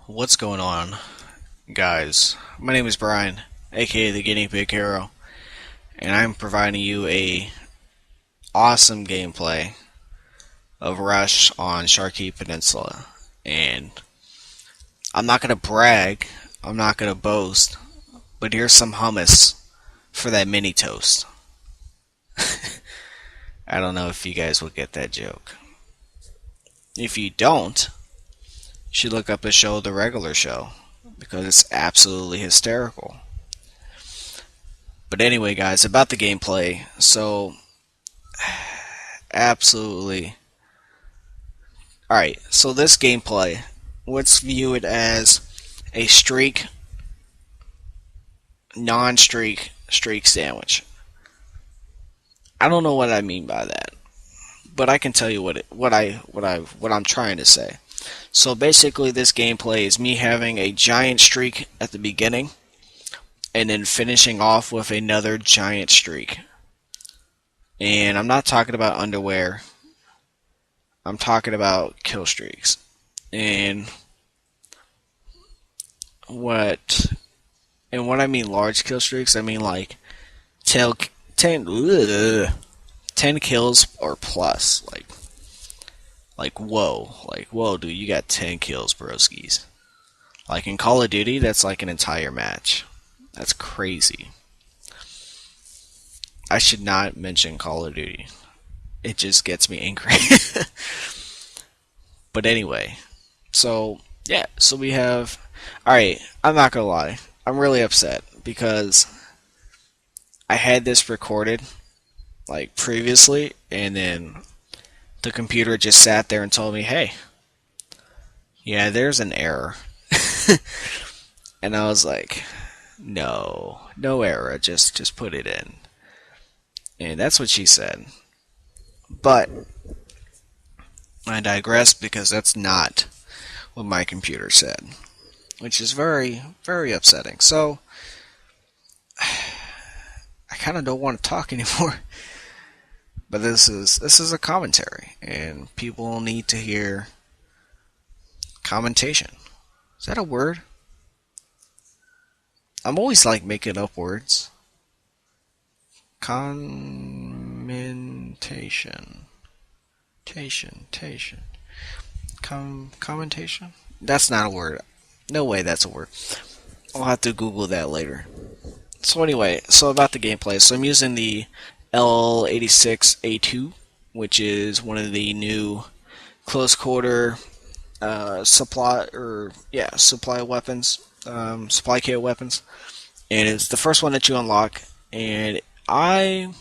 What's going on, guys? My name is Brian, aka the Guinea Pig Hero, and I'm providing you a awesome gameplay of Rush on Sharkey Peninsula. And I'm not gonna brag, I'm not gonna boast, but here's some hummus for that mini toast. I don't know if you guys will get that joke. If you don't, you should look up the show The Regular Show because it's absolutely hysterical. But anyway, guys, about the gameplay. So, absolutely. Alright, so this gameplay, let's view it as a streak, non streak, streak sandwich. I don't know what I mean by that, but I can tell you what I'm trying to say. So basically, this gameplay is me having a giant streak at the beginning, and then finishing off with another giant streak. And I'm not talking about underwear. I'm talking about kill streaks. And what what I mean large kill streaks, I mean like 10, 10 kills or plus. Whoa, dude, you got 10 kills, broskies. Like in Call of Duty, that's like an entire match. That's crazy. I should not mention Call of Duty. It just gets me angry. But anyway, so yeah, so we have. Alright, I'm not gonna lie. I'm really upset because I had this recorded like previously, and then the computer just sat there and told me, hey, yeah, there's an error. And I was like, no error, just put it in. And that's what she said. But I digress because that's not what my computer said, which is very, very upsetting. So, I kind of don't want to talk anymore. But this is a commentary, and people need to hear commentation. Is that a word? I'm always like making up words. Commentation. Tation. Commentation? That's not a word. No way that's a word. I'll have to Google that later. So anyway, so about the gameplay. So I'm using the L86A2, which is one of the new close quarter supply weapons, supply kit weapons, and it's the first one that you unlock. And I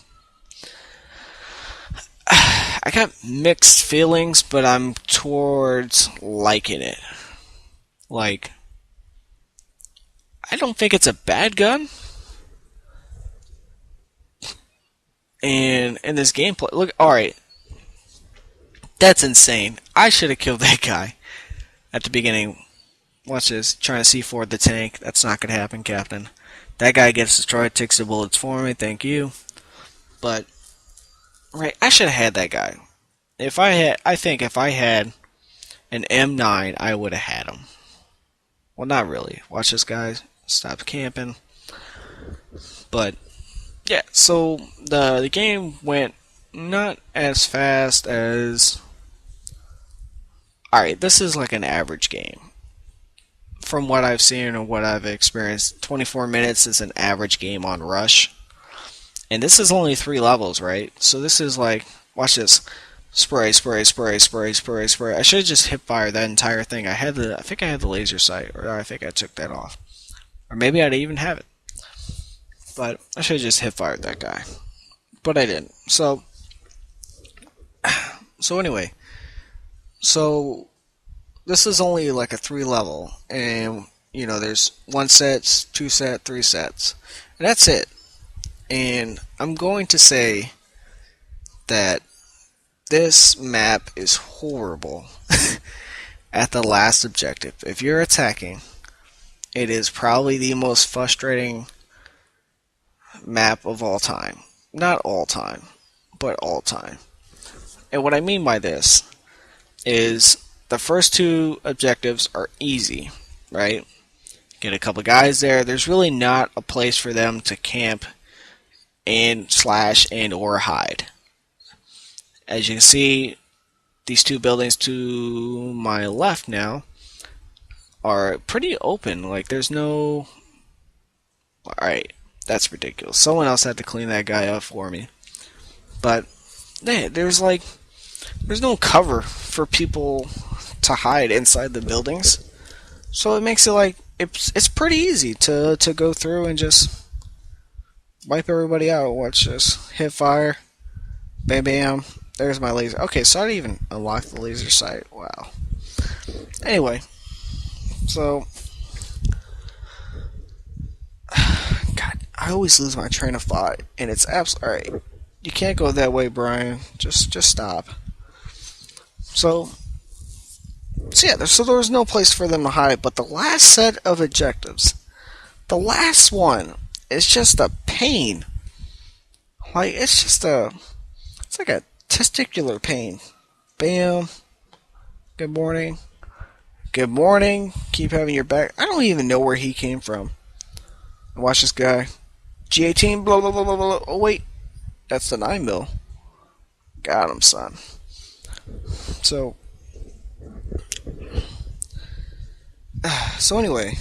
got mixed feelings, but I'm towards liking it. Like, I don't think it's a bad gun. And in this gameplay, look, alright, that's insane. I should have killed that guy at the beginning. Watch this, trying to C4 the tank. That's not gonna happen, Captain. That guy gets destroyed, takes the bullets for me, thank you. But, right, I should have had that guy. I think if I had an M9, I would have had him. Well, not really. Watch this, guys. Stop camping. But, yeah, so the game went not as fast as. Alright, this is like an average game. From what I've seen and what I've experienced, 24 minutes is an average game on Rush. And this is only 3 levels, right? So this is like, watch this. Spray. I should have just hip fired that entire thing. I think I had the laser sight, or I think I took that off. Or maybe I didn't even have it. But I should have just hip fired that guy. But I didn't. So anyway. So this is only like a 3 level, and there's 1 set, 2 set, 3 sets, and that's it. And I'm going to say that this map is horrible at the last objective. If you're attacking, it is probably the most frustrating map of all time. Not all time, but all time. And what I mean by this is the first 2 objectives are easy. right? Get a couple guys there. There's really not a place for them to camp and slash and or hide. As you can see, these two buildings to my left now are pretty open. Like, there's no... Alright, that's ridiculous. Someone else had to clean that guy up for me. But, yeah, there's no cover for people to hide inside the buildings. So it makes it like, it's pretty easy to go through and just wipe everybody out. Watch this. Hit fire. Bam, bam. There's my laser. Okay, so I didn't even unlock the laser sight. Wow. Anyway, so... God, I always lose my train of thought, and it's absolutely... Alright, you can't go that way, Brian. Just stop. So yeah, so there was no place for them to hide, but the last set of objectives, the last one, is just a pain. Like, it's like a testicular pain. Bam. Good morning. Good morning. Keep having your back. I don't even know where he came from. Watch this guy. G18, blah, blah, blah, blah, blah. Oh, wait. That's the 9mm. Got him, son. So anyway.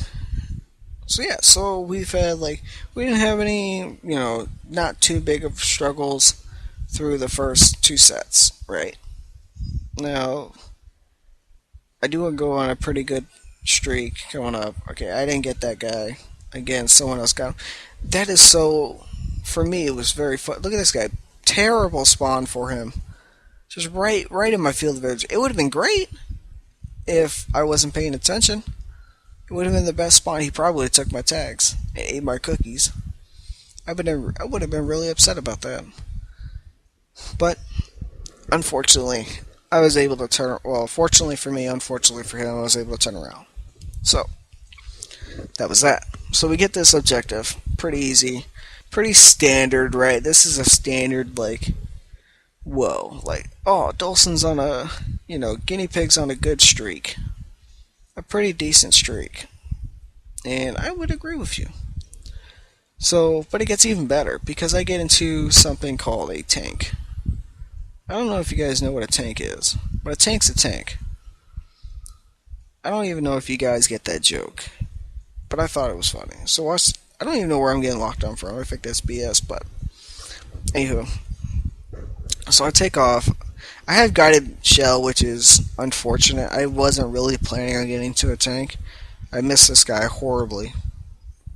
So yeah, so we've had, like, we didn't have any, not too big of struggles through the first two sets, right? Now, I do go on a pretty good streak coming up. Okay, I didn't get that guy. Again, someone else got him. That is so, for me, it was very fun. Look at this guy. Terrible spawn for him. Just right in my field of vision. It would have been great if I wasn't paying attention. It would have been the best spawn. He probably took my tags and ate my cookies. I would have been really upset about that. But, unfortunately, I was able to turn... Well, fortunately for me, unfortunately for him, I was able to turn around. So, that was that. So we get this objective. Pretty easy. Pretty standard, right? This is a standard, like... Whoa. Like, oh, Dawson's on a... guinea pig's on a good streak. A pretty decent streak. And I would agree with you. So, but it gets even better, because I get into something called a tank. I don't know if you guys know what a tank is, but a tank's a tank. I don't even know if you guys get that joke, but I thought it was funny. So I don't even know where I'm getting locked on from. I think that's BS, but anywho. So I take off. I have guided shell, which is unfortunate. I wasn't really planning on getting to a tank. I missed this guy horribly.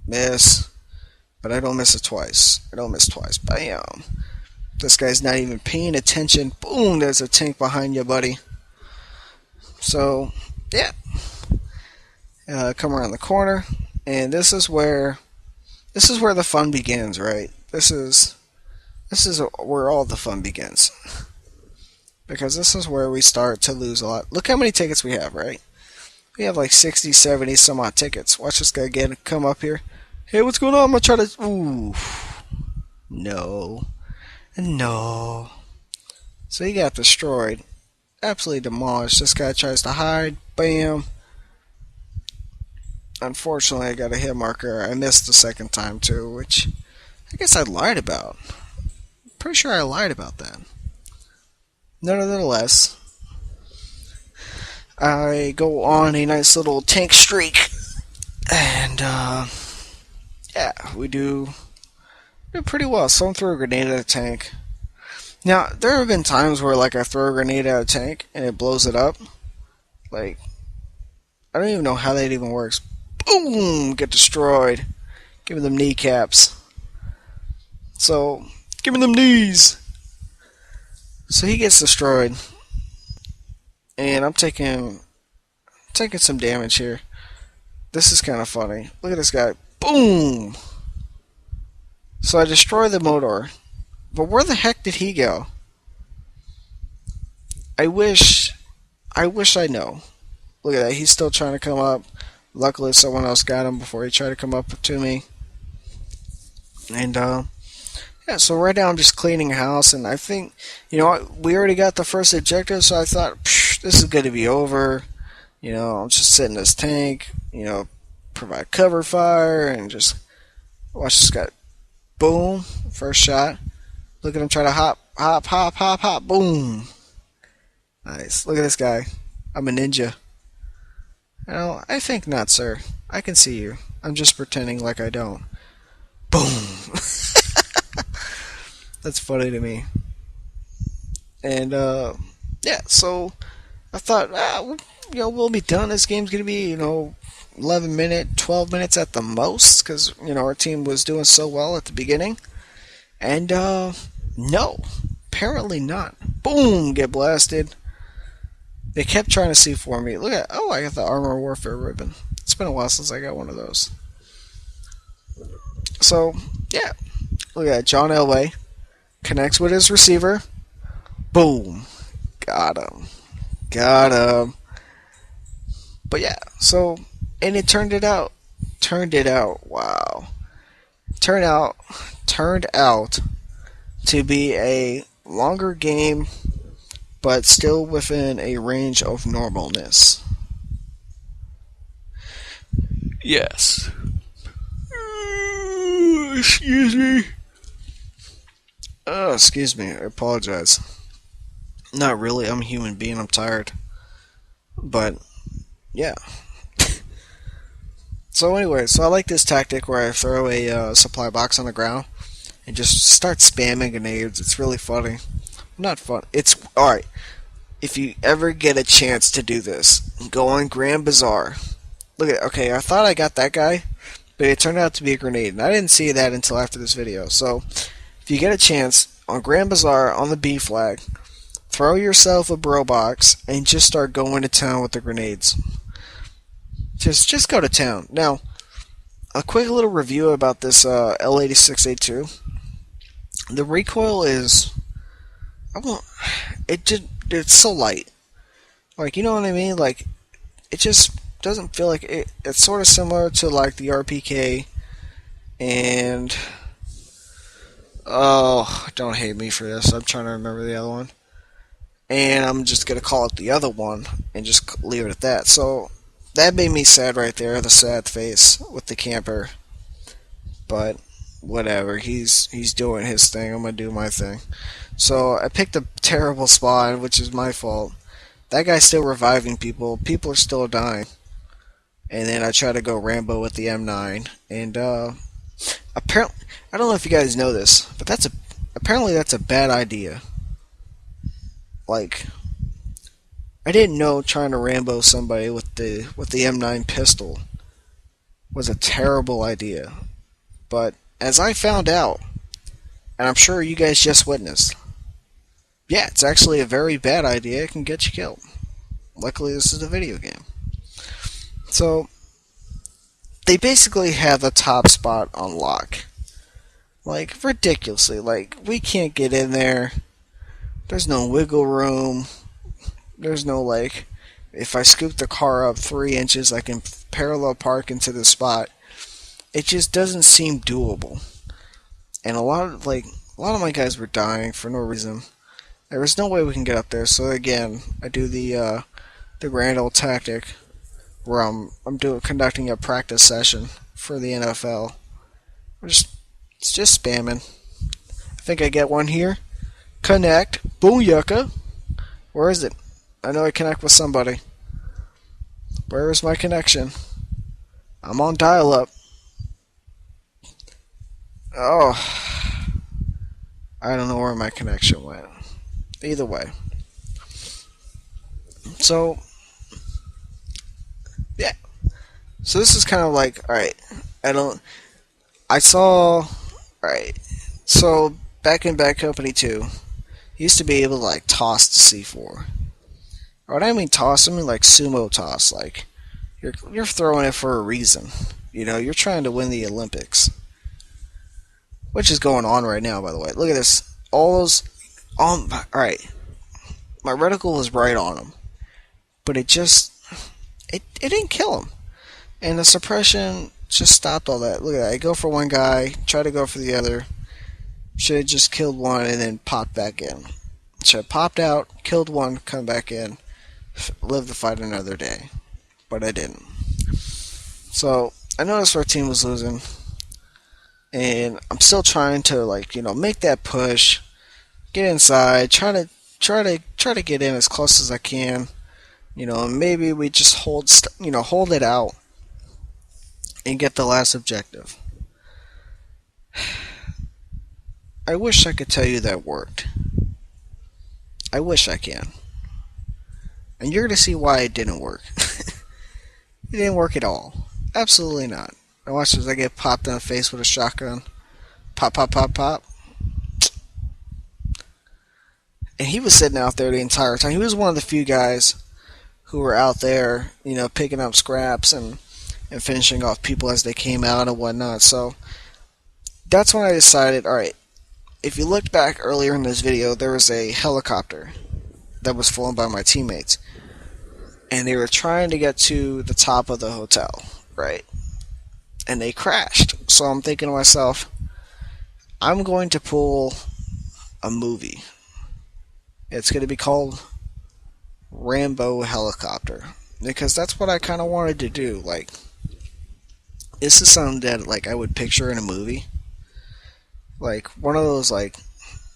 Miss. But I don't miss it twice. I don't miss twice. Bam. This guy's not even paying attention. Boom, there's a tank behind you, buddy. So, yeah. Come around the corner. And this is where the fun begins, right? This is where all the fun begins. Because this is where we start to lose a lot. Look how many tickets we have, right? We have like 60, 70 some odd tickets. Watch this guy again come up here. Hey, what's going on? I'm gonna try to... Ooh. No. No. So he got destroyed. Absolutely demolished. This guy tries to hide. Bam. Unfortunately, I got a hit marker. I missed the second time too, which I guess I lied about. Pretty sure I lied about that. Nonetheless, I go on a nice little tank streak, and yeah, we do pretty well. Someone threw a grenade at a tank. Now, there have been times where, like, I throw a grenade at a tank and it blows it up. Like, I don't even know how that even works. Boom! Get destroyed. Give me them kneecaps. So, give me them knees. So he gets destroyed, and I'm taking some damage here. This is kind of funny. Look at this guy. Boom! So I destroy the motor, but where the heck did he go? I wish I know. Look at that. He's still trying to come up. Luckily, someone else got him before he tried to come up to me. And yeah, so right now I'm just cleaning a house, and I think, we already got the first objective, so I thought, this is going to be over. I'm just sitting in this tank, provide cover fire, and just watch this guy. Boom, first shot. Look at him try to hop, hop, hop, hop, hop. Boom. Nice. Look at this guy. I'm a ninja. I think not, sir. I can see you. I'm just pretending like I don't. Boom. That's funny to me. And yeah, so I thought, we'll be done. This game's gonna be, 11 minutes, 12 minutes at the most, because our team was doing so well at the beginning. And no, apparently not. Boom, get blasted. They kept trying to C4 me. Look at, I got the Armor Warfare ribbon. It's been a while since I got one of those. So yeah, look at that. John Elway connects with his receiver. Boom, got him. Got him. But yeah, so, and it turned out. Wow. Turned out to be a longer game, but still within a range of normalness. Yes. Excuse me. Oh, excuse me. I apologize. Not really. I'm a human being. I'm tired. But yeah. So anyway, I like this tactic where I throw a supply box on the ground and just start spamming grenades. It's really funny. Not fun. It's alright. If you ever get a chance to do this, go on Grand Bazaar. Look at, okay, I thought I got that guy, but it turned out to be a grenade, and I didn't see that until after this video. So, if you get a chance, on Grand Bazaar, on the B flag, throw yourself a bro box, and just start going to town with the grenades. Just go to town. Now, a quick little review about this L86A2. The recoil is, it's so light. Like, you know what I mean? Like, it just doesn't feel like it. It's sort of similar to like the RPK, and don't hate me for this. I'm trying to remember the other one, and I'm just gonna call it the other one and just leave it at that. So that made me sad right there, the sad face with the camper. But whatever, he's doing his thing. I'm gonna do my thing. So I picked a terrible spawn, which is my fault. That guy's still reviving people. People are still dying. And then I try to go Rambo with the M9. And apparently, I don't know if you guys know this, but apparently that's a bad idea. Like, I didn't know trying to Rambo somebody with the M9 pistol was a terrible idea. But as I found out, and I'm sure you guys just witnessed, yeah, it's actually a very bad idea. It can get you killed. Luckily, this is a video game. So, they basically have the top spot on lock. Like, ridiculously. Like, we can't get in there. There's no wiggle room. There's no, like, if I scoop the car up 3 inches, I can parallel park into the spot. It just doesn't seem doable. And a lot of my guys were dying for no reason. There was no way we can get up there. So again, I do the grand old tactic where I'm conducting a practice session for the NFL. It's just spamming. I think I get one here. Connect. Booyaka. Where is it? I know I connect with somebody. Where is my connection? I'm on dial-up. Oh. I don't know where my connection went. Either way. So, yeah. So this is kind of like, alright, alright, so back in Bad Company 2, you used to be able to like toss the C4. Or I mean toss, I mean like sumo toss, like you're throwing it for a reason. You're trying to win the Olympics. Which is going on right now, by the way. Look at this. All those, alright. My reticle was right on him. But it didn't kill him. And the suppression just stopped all that. Look at that. I go for one guy, try to go for the other. Should have just killed one and then popped back in. Should have popped out, killed one, come back in, live to fight another day. but I didn't. So I noticed our team was losing, and I'm still trying to make that push, get inside, try to get in as close as I can. And maybe we just hold it out and get the last objective. I wish I could tell you that worked. I wish I can. And you're going to see why it didn't work. It didn't work at all. Absolutely not. I watched as I get popped in the face with a shotgun. Pop, pop, pop, pop. And he was sitting out there the entire time. He was one of the few guys who were out there, picking up scraps and finishing off people as they came out and whatnot. So that's when I decided, alright, if you looked back earlier in this video, there was a helicopter that was flown by my teammates. And they were trying to get to the top of the hotel, right? And they crashed. So I'm thinking to myself, I'm going to pull a movie. It's going to be called Rambo Helicopter. Because that's what I kind of wanted to do. This is something that, I would picture in a movie. One of those,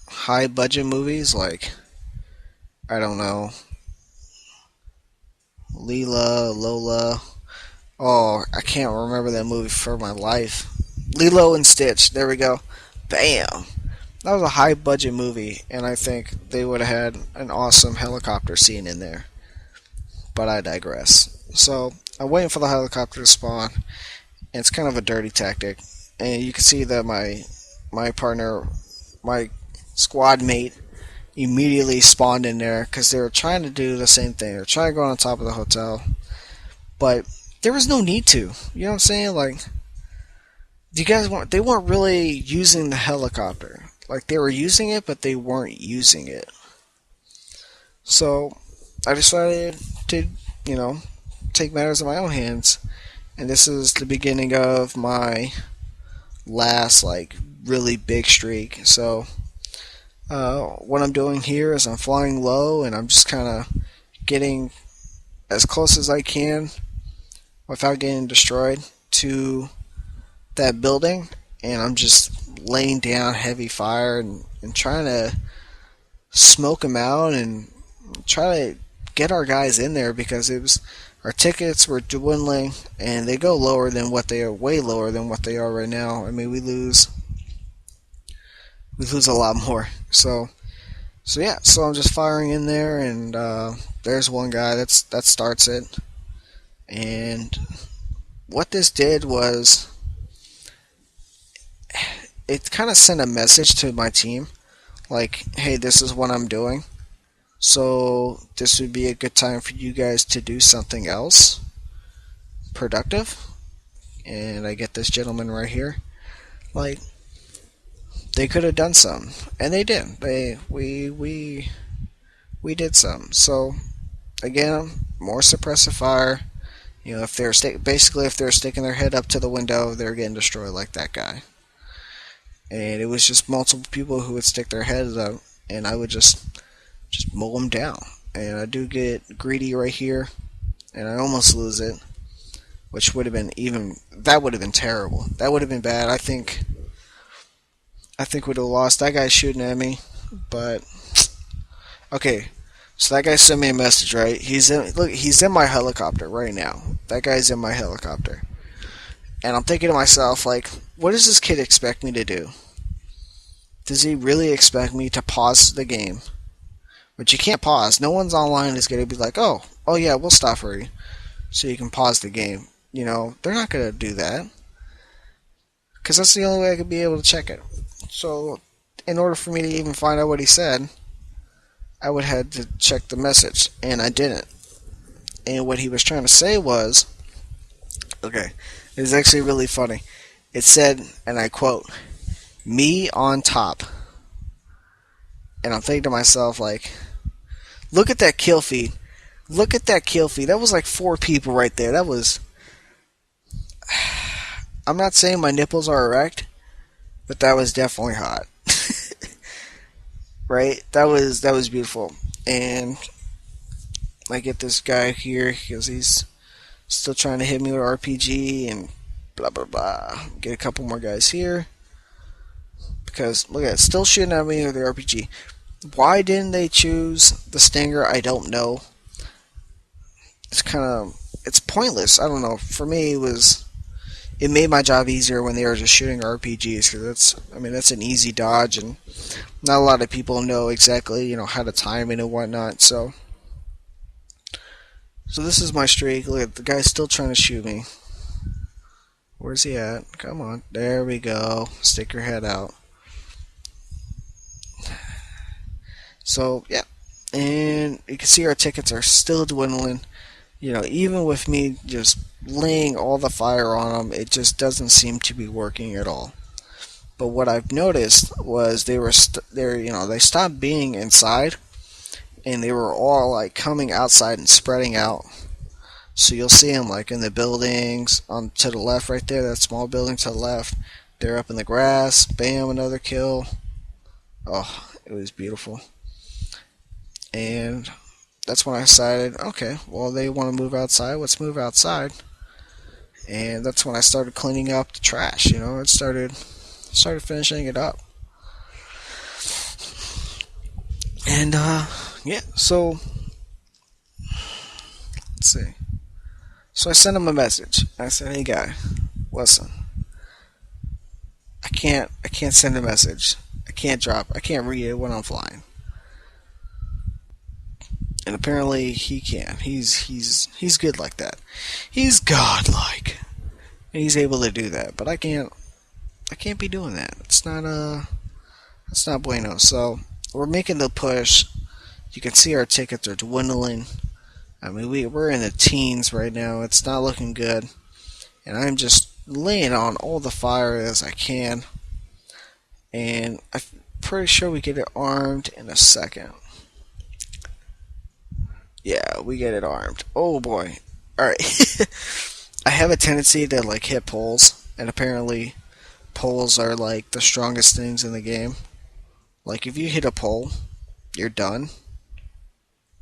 high budget movies, I don't know, Lola. Oh, I can't remember that movie for my life. Lilo and Stitch. There we go. Bam! That was a high budget movie, and I think they would have had an awesome helicopter scene in there. But I digress. So, I'm waiting for the helicopter to spawn, and it's kind of a dirty tactic. And you can see that my partner, my squad mate, immediately spawned in there because they were trying to do the same thing. They're trying to go on top of the hotel, but there was no need to. You know what I'm saying? They weren't really using the helicopter. They were using it, but they weren't using it. So I decided to, take matters in my own hands, and this is the beginning of my last really big streak. So what I'm doing here is I'm flying low and I'm just kind of getting as close as I can without getting destroyed to that building, and I'm just laying down heavy fire and trying to smoke them out and try to get our guys in there because our tickets were dwindling and they go lower than what they are, way lower than what they are right now. I mean, we lose a lot more. So yeah, so I'm just firing in there, and there's one guy that starts it. And what this did was it kind of sent a message to my team, hey, this is what I'm doing. So this would be a good time for you guys to do something else productive. And I get this gentleman right here. They could have done some, and they did. We did some. So again, more suppressive fire. If they're if they're sticking their head up to the window, they're getting destroyed like that guy. And it was just multiple people who would stick their heads up, and I would just mow them down. And I do get greedy right here, and I almost lose it, which would have been that would have been terrible. That would have been bad. I think we'd have lost. That guy's shooting at me, but okay. So that guy sent me a message, right? He's in my helicopter right now. That guy's in my helicopter, and I'm thinking to myself, what does this kid expect me to do? Does he really expect me to pause the game? But you can't pause. No one's online is going to be like, oh yeah, we'll stop for you, so you can pause the game. They're not going to do that, because that's the only way I could be able to check it. So, in order for me to even find out what he said, I would have to check the message, and I didn't. And what he was trying to say was, okay, it was actually really funny. It said, and I quote, "Me on top." And I'm thinking to myself, look at that kill feed. Look at that kill feed. That was 4 people right there. That was... I'm not saying my nipples are erect, but that was definitely hot. Right? That was beautiful. And I get this guy here because he's Still trying to hit me with RPG and blah blah blah. Get a couple more guys here. Because look at it, still shooting at me with the RPG. Why didn't they choose the Stinger? I don't know. It's pointless. I don't know. For me, it made my job easier when they were just shooting RPGs, because that's an easy dodge, and not a lot of people know exactly how to time it and whatnot. So this is my streak. Look at the guy's still trying to shoot me. Where's he at? Come on, there we go. Stick your head out. So yeah, and you can see our tickets are still dwindling. Even with me just laying all the fire on them, it just doesn't seem to be working at all. But what I've noticed was they stopped being inside, and they were all like coming outside and spreading out. So you'll see them like in the buildings on to the left right there, that small building to the left. They're up in the grass. Bam, another kill. Oh, it was beautiful. And that's when I decided, okay, well, they want to move outside. Let's move outside. And that's when I started cleaning up the trash. It started finishing it up. And yeah, so let's see. So I sent him a message. I said, "Hey guy, listen. I can't send a message. I can't read it when I'm flying." And apparently he can. He's good like that. He's godlike. And he's able to do that. But I can't be doing that. It's not bueno. So we're making the push. You can see our tickets are dwindling. We're in the teens right now. It's not looking good. And I'm just laying on all the fire as I can. And I'm pretty sure we get it armed in a second. Yeah, we get it armed. Oh boy. Alright. I have a tendency to hit poles, and apparently poles are the strongest things in the game. If you hit a pole, you're done.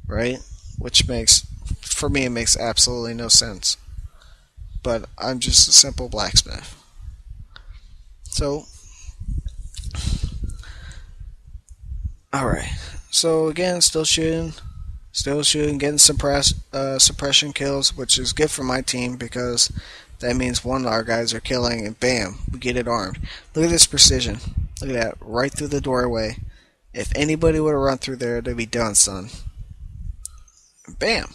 Right? Which for me, it makes absolutely no sense. But I'm just a simple blacksmith. So, alright. So again, still shooting, getting suppression kills, which is good for my team because that means one of our guys are killing, and bam, we get it armed. Look at this precision. Look at that, right through the doorway. If anybody would have run through there, they'd be done, son. Bam.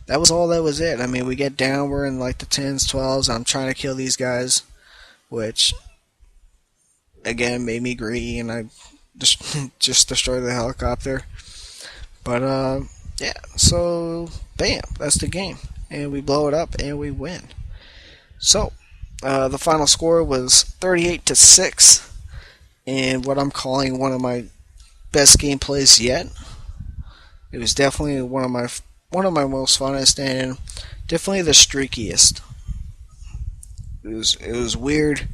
That was all that was it. We get down, we're in the 10s, 12s, I'm trying to kill these guys, which, again, made me greedy, and I just destroyed the helicopter. But, yeah, so, bam, that's the game. And we blow it up, and we win. So, the final score was 38-6, and what I'm calling one of my best gameplays yet. It was definitely one of my most funnest, and definitely the streakiest. It was weird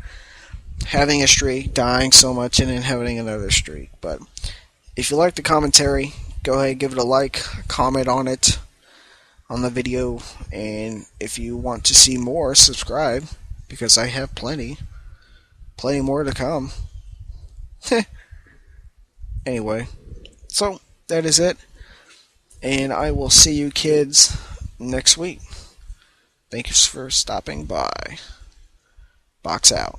having a streak, dying so much, and then having another streak. But if you like the commentary, go ahead, give it a like, comment on it on the video, and if you want to see more, subscribe, because I have plenty more to come. Anyway, so that is it, and I will see you kids next week. Thank you for stopping by. Box out.